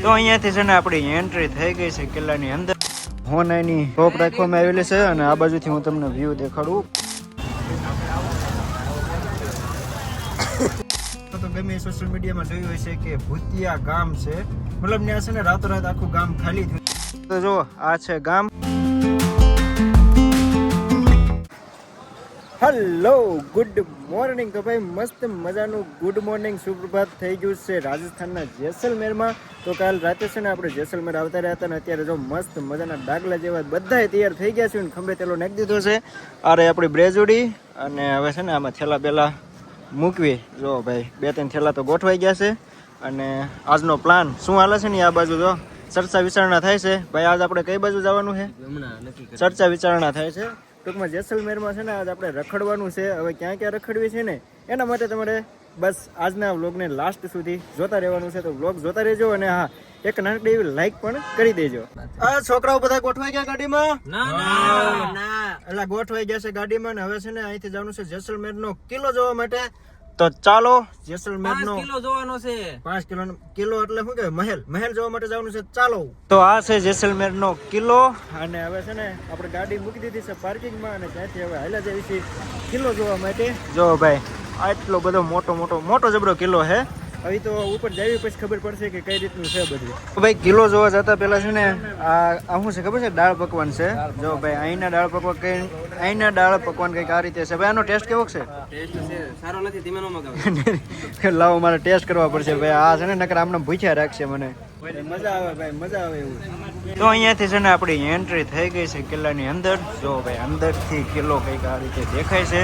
તો અહીંયાથી છે ને આપણી એન્ટ્રી થઈ ગઈ છે કિલ્લાની અંદર. હોનાની ટોપ રાખવામાં આવેલી છે અને આ બાજુથી હું તમને વ્યૂ દેખાડું. તો ગમે સોશિયલ મીડિયામાં જોયું હશે કે ભૂતિયા ગામ છે, મતલબ ત્યાં છે ને રાતોરાત આખું ગામ ખાલી થયું. તો જો આ છે ગામ. Hello good morning. તો ભાઈ મસ્ત મજાનું ગુડ મોર્નિંગ સુપ્રભાત થઈ ગયું છે રાજસ્થાનના જેસલમેરમાં. તો કાલ રાતે છે ને આપણે જેસલમેર આવતા રહ્યા હતા ને અત્યારે જો મસ્ત મજાના ડાગલા જેવા બધા તૈયાર થઈ ગયા છે ને ખંભે તેલો નાખી દીધો છે. અરે આપણી બ્રેજુડી અને હવે છે ને આમાં થેલા બેલા મૂકવી. જો ભાઈ 2-3 થેલા તો ગોઠવાઈ ગયા છે અને આજનો પ્લાન શું હાલે છે ને આ બાજુ જો ચર્ચા વિચારણા થાય છે. ભાઈ આજ આપણે કઈ બાજુ જવાનું છે? ચર્ચા વિચારણા થાય છે. ટૂંકમાં જેસલમેરમાં છે ને આજ આપણે રખડવાનું છે. હવે ક્યાં ક્યાં રખડવી છે ને એના માટે તમારે બસ આજના વ્લોગને લાસ્ટ સુધી જોતા રહેવાનું છે. તો વ્લોગ જોતા રહેજો અને હા એક નાનકડી એવી લાઈક પણ કરી દેજો. આ છોકરાઓ બધા ગોઠવાઈ ગયા ગાડીમાં? ના એટલે ગોઠવાઈ ગયા છે ગાડીમાં ને હવે છે ને અહીંથી જવાનું છે જેસલમેરનો કિલ્લો જોવા માટે. તો ચાલો જેસલમેરનો 5 કિલો જોવાનો છે. 5 કિલો એટલે શું કહેવાય? મહેલ જોવા માટે જવાનું છે. ચાલો. તો આ છે જેસલમેરનો કિલ્લો અને હવે છે ને આપણે ગાડી મૂકી દીધી છે પાર્કિંગમાં અને ત્યાંથી હવે હાલ્યા જઈએ છીએ કિલ્લો જોવા માટે. જો ભાઈ આટલો બધો મોટો જબરો કિલ્લો છે. હવે તો ઉપર જઈએ પછી ખબર પડશે કે કઈ રીતનું છે બધું. ભાઈ કિલ્લો જોવા જતા પહેલા છે ને આ શું છે ખબર છે? દાળ પકવાન છે. જો ભાઈ અહીંના દાળ પકવાન કંઈક આ રીતે છે. ભાઈ આનો ટેસ્ટ કેવો છે? સારો નથી, ધીમે નો મગાવો. લાવો મારે ટેસ્ટ કરવા પડશે ભાઈ. આ છે ને નકર આમને ભૂખ્યા રાખશે મને. મજા આવે ભાઈ, મજા આવે એવું. તો અહીંયાથી છે ને આપણી એન્ટ્રી થઈ ગઈ છે કિલ્લાની અંદર. જો ભાઈ અંદરથી કિલ્લો કંઈક આ રીતે દેખાય છે.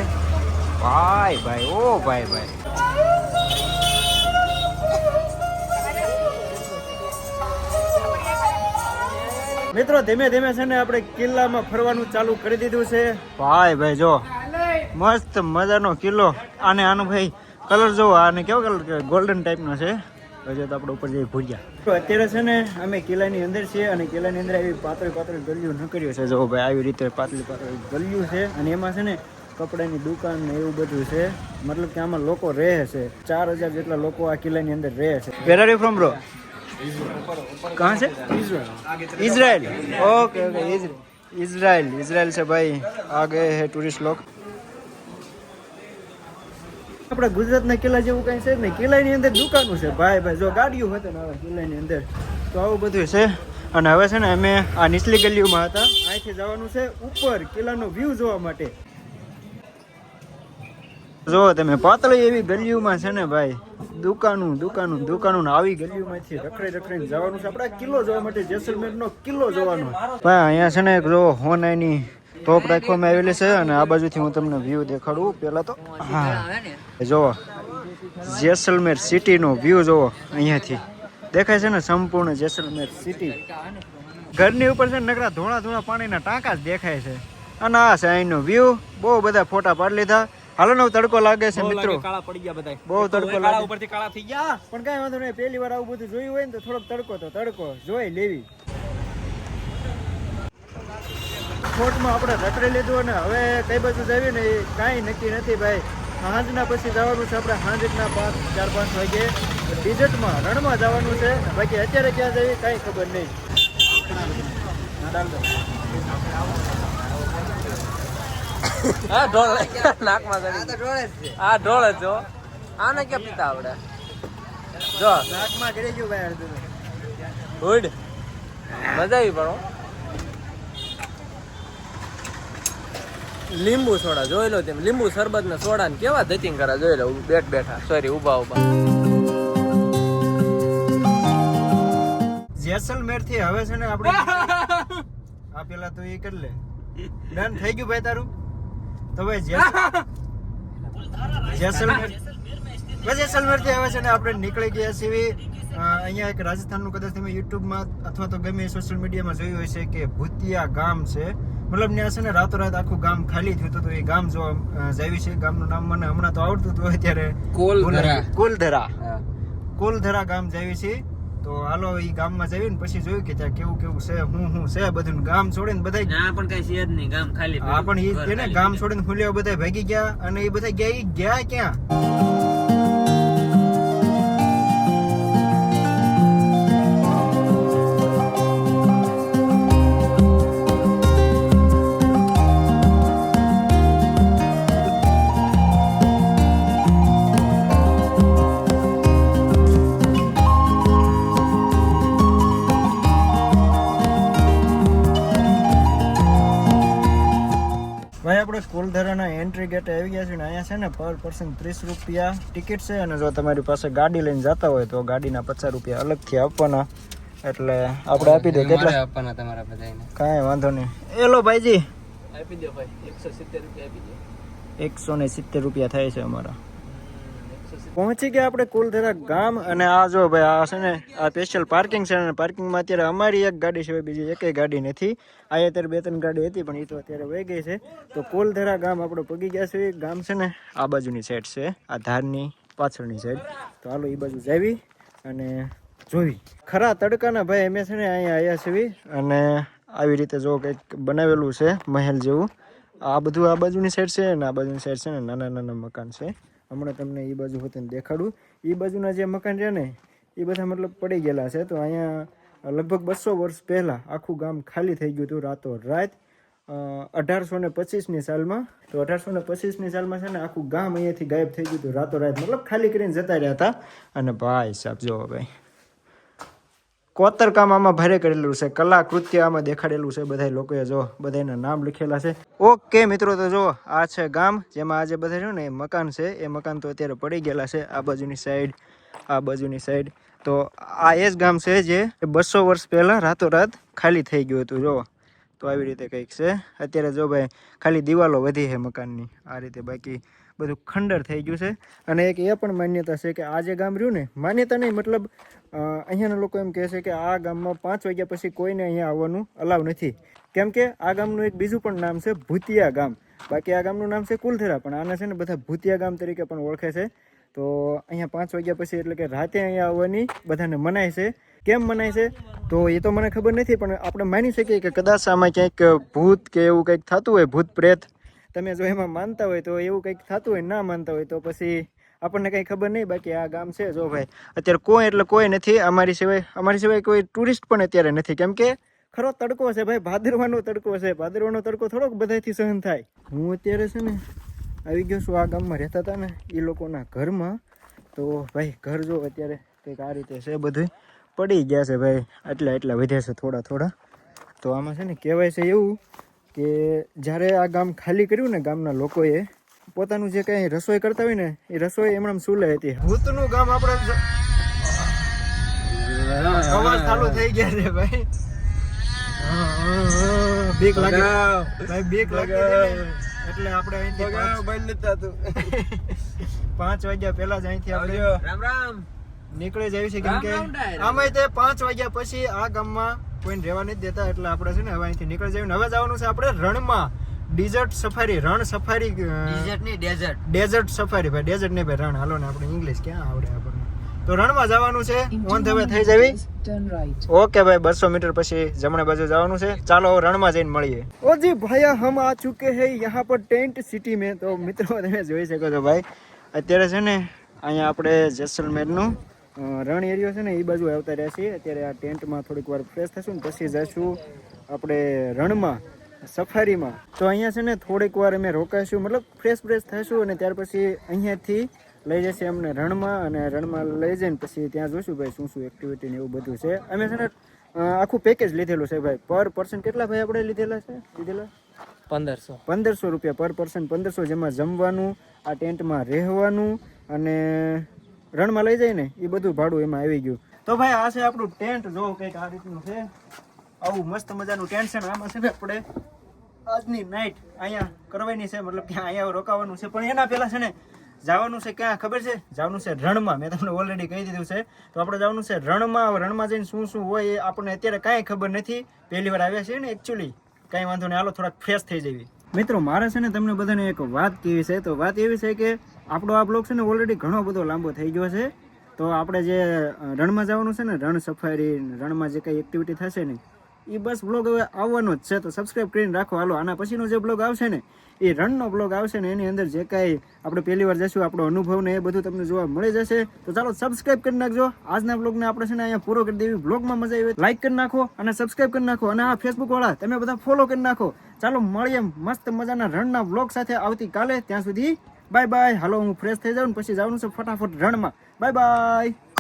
ભાઈ ઓ ભાઈ મિત્રો ધીમે ધીમે છે ને આપણે કિલ્લામાં ફરવાનું ચાલુ કરી દીધું છે. ભાઈ જો મસ્ત મજાનો કિલ્લો. આનો ભાઈ કલર જોવો. આને કેવો કલર કહેવાય? ગોલ્ડન ટાઈપનો છે. હજી તો આપણે ઉપર જઈ ભૂલ્યા. તો અત્યારે છે ને અમે કિલ્લાની અંદર છીએ અને કિલ્લાની અંદર આવી પાતળી ગલીયું નકર્યું છે. જો ભાઈ આવી રીતે પાતળી ગલીયું છે અને એમાં છે ને કપડાની દુકાન ને એવું બધું છે. મતલબ કે આમાં લોકો રહે છે. 4000 જેટલા લોકો આ કિલ્લાની અંદર રહે છે. Where are you from bro? कहाँ से? इजराइल. ओके इजराइल से भाई आ गए हैं टूरिस्ट लोग. આપણા ગુજરાતના કિલ્લા જેવું કઈ છે ને. કિલ્લાની અંદર દુકાનો છે ભાઈ. જો ગાડીઓ હતા ને હવે કિલ્લાની અંદર તો આવું બધું છે. અને હવે છે ને અમે આ નીચલી ગલીઓમાં હતા. અહીંથી જવાનું છે ઉપર કિલ્લાનો વ્યૂ જોવા માટે. જો તમે પાતળી એવી ગલીઓમાં છે ને ભાઈ દુકાનું આવી ગલીઓમાંથી રખડીને જવાનું છે આપણે કિલ્લો જોવા માટે. જેસલમેરનો કિલ્લો જોવાનો ભાઈ. અહીંયા છે ને જો હોનાની ટોપ રાખવામાં આવેલી છે અને આ બાજુથી હું તમને વ્યૂ દેખાડું. પેલા તો હા જોવો જેસલમેર સિટીનો વ્યૂ જોવો. અહીંયાથી દેખાય છે ને સંપૂર્ણ જેસલમેર સિટી. ઘરની ઉપર છે ને નકરા ધોળા પાણીના ટાંકા જ દેખાય છે. અને આ છે અહીંનો વ્યૂ. બહુ બધા ફોટા પાડી લીધા. હાલો ને તડકો લાગે છે મિત્રો. કાળા પડી ગયા બધા. બહુ તડકો લાગે. ઉપરથી કાળા થઈ ગયા. પણ કઈ વાંધો નહીં. પહેલી વાર આવું બધું જોયું હોય ને તો થોડોક તડકો જોઈ લેવી. ફોટમાં આપણે રખડી લીધું અને હવે કઈ બાજુ જઈએ ને એ કાંઈ નક્કી નથી ભાઈ. સાંજના પછી જવાનું છે આપણે. સાંજના 4-5 વાગે ડિઝર્ટમાં રણમાં જવાનું છે. બાકી અત્યારે ક્યાં જઈએ કાંઈ ખબર નહીં. હા ઢોળ નાકમાં ઢોળ જ જો. આને ક્યાં પીતા આવડે? જો નાકમાં ગળી ગયું ભાઈ અડધું. ગુડ મજા આવી પણ. લીંબુ સોડા જોઈ લો. તેમ લીંબુ શરબત ને સોડા ને કેવા ધતિંગ કરે જોઈ લો. બેઠા સોરી ઉભા જેસલમેર થી હવે છે ને આપણે આ પેલા તો એ કરી લે. ડન થઈ ગયું ભાઈ તારું. તો ભાઈ જેસલમેર થી હવે છે ને આપણે નીકળી ગયા છીએ. અહીંયા એક રાજસ્થાનનું કદાચ તમે યુટ્યુબમાં અથવા તો ગમે સોશિયલ મીડિયામાં જોયું હશે કે ભૂતિયા ગામ છે. મતલબ ત્યાં છે ને રાતોરાત આખું ગામ ખાલી થયું હતું. તો એ ગામ જોવા જાવી છે. ગામનું નામ મને હમણાં તો આવડતું હતું અત્યારે. કોલધરા ગામ જાવી છે. તો હાલો એ ગામમાં જઈએ ને પછી જોયું કે ત્યાં કેવું છે હું છે બધું. ગામ છોડીને બધા પણ કઈ છે જ નહીં. ગામ ખાલી. હા પણ એ ગામ છોડીને ફૂલ્યા બધા ભાગી ગયા અને એ બધા ગયા ક્યાં? કુલધરાના એન્ટ્રી ગેટે આવી ગયા છે ને અહીંયા છે ને પર પર્સન 30 રૂપિયા ટિકિટ છે અને જો તમારી પાસે ગાડી લઈને જતા હોય તો ગાડીના 50 રૂપિયા અલગથી આપવાના એટલે આપણે આપી દે કેટલા આપવાના તમારા બધાને કાંઈ વાંધો નહીં એલો ભાઈજી આપી દો ભાઈ 170 રૂપિયા આપી દો 170 રૂપિયા થાય છે અમારા પહોંચી ગયા આપણે કુલધરા ગામ અને આ જો ભાઈ આ છે ને આ સ્પેશિયલ પાર્કિંગ છે અને પાર્કિંગમાં અત્યારે અમારી એક ગાડી સિવાય બીજી એકેય ગાડી નથી આ અત્યારે 2-3 ગાડી હતી પણ એ તો અત્યારે વહી ગઈ છે તો કુલધરા ગામ આપણે પગી ગયા છે ગામ છે ને આ બાજુની સાઈડ છે આ ધારની પાછળની સાઈડ તો હાલો એ બાજુ જાવી અને જોવી ખરા તડકાના ભાઈ અમે છે ને અહીંયા આવ્યા છીએ અને આવી રીતે જો કંઈક બનાવેલું છે મહેલ જેવું આ બધું આ બાજુની સાઈડ છે અને આ બાજુની સાઈડ છે ને નાના નાના મકાન છે હમણાં તમને એ બાજુ હોતે દેખાડું એ બાજુના જે મકાન છે ને એ બધા મતલબ પડી ગયેલા છે તો અહીંયા લગભગ 200 વર્ષ પહેલાં આખું ગામ ખાલી થઈ ગયું હતું રાતો રાત 1825ની સાલમાં તો 1825ની સાલમાં છે ને આખું ગામ અહીંયાથી ગાયબ થઈ ગયું હતું રાતો રાત મતલબ ખાલી કરીને જતા રહ્યા હતા અને ભાઈ સાહેબ જો ભાઈ કોતરકામ આમાં ભારે કરેલું છે કલાકૃત્ય આમાં દેખાડેલું છે બધા લોકોએ જો બધાના નામ લખેલા છે ઓકે મિત્રો તો જો આ છે ગામ જેમાં આજે બધા છે ને મકાન છે એ મકાન તો અત્યારે પડી ગયેલા છે આ બાજુની સાઈડ તો આ એ જ ગામ છે જે 200 વર્ષ પહેલા રાતોરાત ખાલી થઈ ગયું હતું જો તો આવી રીતે કંઈક છે અત્યારે જો ભાઈ ખાલી દિવાલો વધી છે મકાનની આ રીતે બાકી બધું ખંડર થઈ ગયું છે અને એક એ પણ માન્યતા છે કે આ જે ગામ રહ્યું ને માન્યતા નહીં મતલબ અહીંયાના લોકો એમ કહે છે કે આ ગામમાં 5 વાગ્યા પછી કોઈને અહીંયા આવવાનું અલાવ નથી કેમ કે આ ગામનું એક બીજું પણ નામ છે ભૂતિયા ગામ બાકી આ ગામનું નામ છે કુલધરા પણ આને છે ને બધા ભૂતિયા ગામ તરીકે પણ ઓળખે છે તો અહીંયા 5 વાગ્યા પછી એટલે કે રાતે અહીંયા આવવાની બધાને મનાય છે કેમ મનાય છે તો એ તો મને ખબર નથી પણ આપણે માની શકીએ કે કદાચ આમાં ક્યાંક ભૂત કે એવું કંઈક થતું હોય ભૂત પ્રેત તમે જો એમાં માનતા હોય તો એવું કંઈક થતું હોય ના માનતા હોય તો પછી આપણને કંઈ ખબર નહીં બાકી આ ગામ છે જો ભાઈ અત્યારે કોઈ એટલે કોઈ નથી અમારી સિવાય કોઈ ટુરિસ્ટ પણ અત્યારે નથી કેમ કે ખરો તડકો છે ભાઈ ભાદરવાનો તડકો થોડોક બધાથી સહન થાય હું અત્યારે છે ને આવી ગયો છું આ ગામમાં રહેતા હતા ને એ લોકોના ઘરમાં તો ભાઈ ઘર જો અત્યારે કંઈક આ રીતે છે બધું પડી ગયા છે ભાઈ એટલા વધ્યા છે થોડા તો આમાં છે ને કહેવાય છે એવું કે જ્યારે આ ગામ ખાલી કર્યું ને ગામના લોકોએ પોતાનું જે કંઈ રસોઈ કરતા હોય ને એ રસોઈ એમણે સુલે હતી ભૂતનું ગામ આપણે અવાજ ચાલુ થઈ ગયા છે ભાઈ બીક લાગે એટલે આપણે અહીંથી 5 વાગ્યા પહેલા જ અહીંથી આપણે રામ નીકળી જાય છે કેમ કે આમાં તે 5 વાગ્યા પછી આ ગામમાં કોઈને રહેવા નથી દેતા એટલે આપણે છે ને હવે અહીંથી નીકળી જઈએ હવે જવાનું છે આપણે રણમાં ડેઝર્ટ સફારી ડેઝર્ટ સફારી ભાઈ ડેઝર્ટ નહીં ભાઈ રણ હાલો ને આપણે ઇંગ્લિશ ક્યાં આવડે આપણને તો રણમાં જવાનું છે ઓન ધ વે થઈ જવી ઓકે ભાઈ 200 મીટર પછી જમણે બાજુ જવાનું છે ચાલો રણમાં જઈને મળીએ ઓ જી ભાઈ હમ આ ચુકે હે યહાં પર ટેન્ટ સિટી में તો મિત્રો તમે જોઈ શકો છો ભાઈ અત્યારે છે ને અહીંયા આપણે જેસલમેરનું રણ એરિયો છે ને એ બાજુ આવતા રહ્યા છીએ અત્યારે આ ટેન્ટમાં થોડીક વાર ફ્રેશ થશું ને પછી જઈશું આપણે રણમાં સફારીમાં તો અહીંયા છે ને થોડીક વાર અમે રોકાઈશું મતલબ ફ્રેશ થઈશું અને ત્યાર પછી અહીંયાથી લઈ જશે અમને રણમાં અને રણમાં લઈ જઈને પછી ત્યાં જોઈશું ભાઈ શું એક્ટિવિટી ને એવું બધું છે અમે છે ને આખું પેકેજ લીધેલું છે ભાઈ પર પર્સન કેટલા ભાઈ આપણે લીધેલા 1500 રૂપિયા પર પર્સન 1500 જેમાં જમવાનું આ ટેન્ટમાં રહેવાનું અને રણમાં લઈ જાય ને એ બધું ભાડું એમાં આવી ગયું તો ભાઈ આ છે આપણું ટેન્ટ જો કંઈક આ રીતનું છે આવું મસ્ત મજાનું ટેન્ટ છે ને આમાં છે ને આપણે આજની નાઈટ અહીંયા કરવાની છે મતલબ કે અહીંયા રોકાવાનું છે પણ એના પહેલા છે ને જવાનું છે ક્યાં ખબર છે જવાનું છે રણમાં મેં તમને ઓલરેડી કહી દીધું છે તો આપણે જવાનું છે રણમાં જઈને શું હોય એ આપણને અત્યારે કાંઈ ખબર નથી પહેલી વાર આવ્યા છીએ ને એકચ્યુઅલી કાંઈ વાંધો નહીં હાલો થોડાક ફ્રેશ થઈ જઈએ મિત્રો મારે છે ને તમને બધાને એક વાત કહેવી છે તો વાત એવી છે કે આપણો આ બ્લોગ છે ને ઓલરેડી ઘણો બધો લાંબો થઈ ગયો છે તો આપણે જે રણમાં જવાનું છે ને રણ સફારી રણમાં જે કંઈ એક્ટિવિટી થશે ને એ બસ બ્લોગ હવે આવવાનો જ છે તો સબસ્ક્રાઈબ કરીને રાખો હાલો આના પછીનો જે બ્લોગ આવશે ને એ રણનો બ્લોગ આવશે ને એની અંદર જે કાંઈ આપણે પહેલી વાર જઈશું આપણો અનુભવ ને એ બધું તમને જોવા મળી જશે તો ચાલો સબસ્ક્રાઈબ કરી નાખજો આજના બ્લોગને આપણે છે ને અહીંયા પૂરો કરી દેવી બ્લોગમાં મજા આવી લાઈક કરી નાખો અને સબસ્ક્રાઈબ કરી નાખો અને આ ફેસબુક વાળા તમે બધા ફોલો કરી નાખો ચાલો મળીએ મસ્ત મજાના રણના બ્લોગ સાથે આવતીકાલે ત્યાં સુધી બાય બાય હાલો હું ફ્રેશ થઈ જાઉં ને પછી જવાનું છે ફટાફટ રણમાં બાય બાય